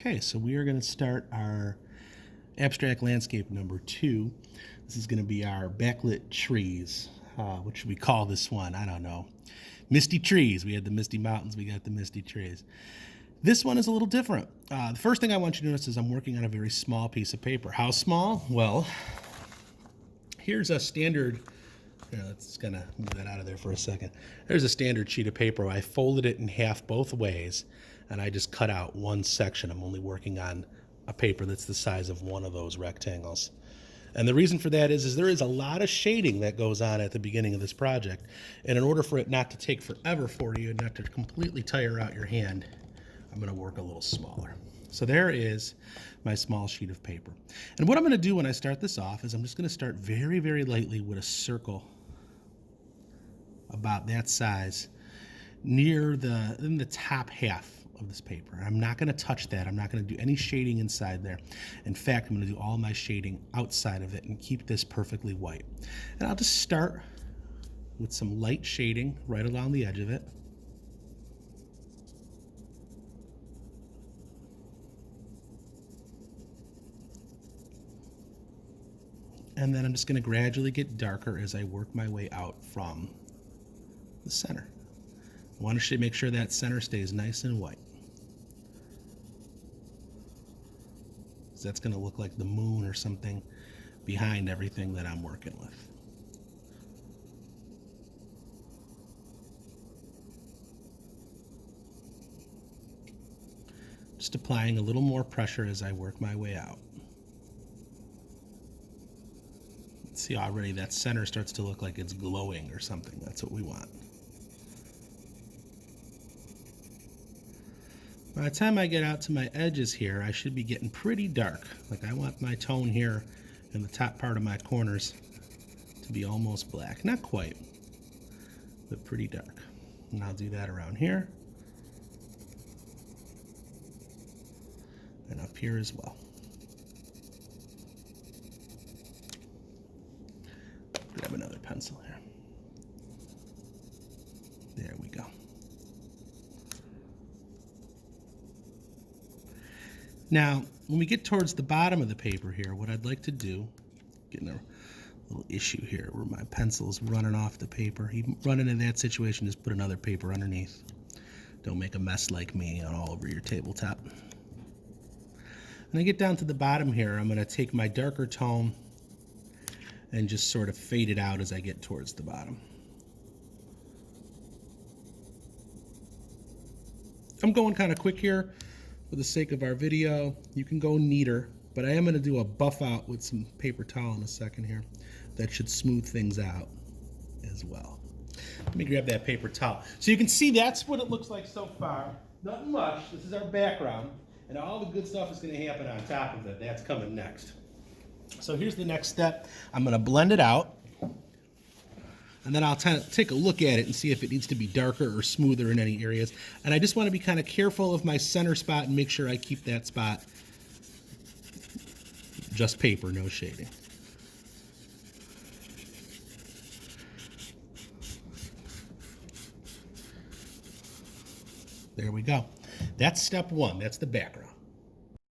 Okay, so we are going to start our abstract landscape number 2. This is going to be our backlit trees. What should we call this one? I don't know. Misty trees. We had the misty mountains. We got the misty trees. This one is a little different. The first thing I want you to notice is I'm working on a very small piece of paper. How small? Well, here's a standard. Let's kind of move that out of there for a second. There's a standard sheet of paper. I folded it in half both ways, and I just cut out one section. I'm only working on a paper that's the size of one of those rectangles. And the reason for that is there is a lot of shading that goes on at the beginning of this project. And in order for it not to take forever for you and not to completely tire out your hand, I'm going to work a little smaller. So there is my small sheet of paper. And what I'm going to do when I start this off is I'm just going to start very, very lightly with a circle about that size near in the top half of this paper. I'm not going to touch that. I'm not going to do any shading inside there. In fact, I'm going to do all my shading outside of it and keep this perfectly white. And I'll just start with some light shading right along the edge of it. And then I'm just going to gradually get darker as I work my way out from the center. I want to make sure that center stays nice and white. So that's going to look like the moon or something behind everything that I'm working with. Just applying a little more pressure as I work my way out. See, already that center starts to look like it's glowing or something. That's what we want. By the time I get out to my edges here, I should be getting pretty dark. Like I want my tone here in the top part of my corners to be almost black. Not quite, but pretty dark. And I'll do that around here. And up here as well. Grab another pencil here. There we go. Now, when we get towards the bottom of the paper here, what I'd like to do, getting a little issue here where my pencil's running off the paper. You run into that situation, just put another paper underneath. Don't make a mess like me all over your tabletop. When I get down to the bottom here, I'm going to take my darker tone and just sort of fade it out as I get towards the bottom. I'm going kind of quick here for the sake of our video. You can go neater, but I am going to do a buff out with some paper towel in a second here. That should smooth things out as well. Let me grab that paper towel. So you can see that's what it looks like so far. Nothing much. This is our background, and all the good stuff is going to happen on top of it. That's coming next. So here's the next step. I'm going to blend it out, and then I'll take a look at it and see if it needs to be darker or smoother in any areas. And I just want to be kind of careful of my center spot and make sure I keep that spot just paper, no shading. There we go. That's step one. That's the background.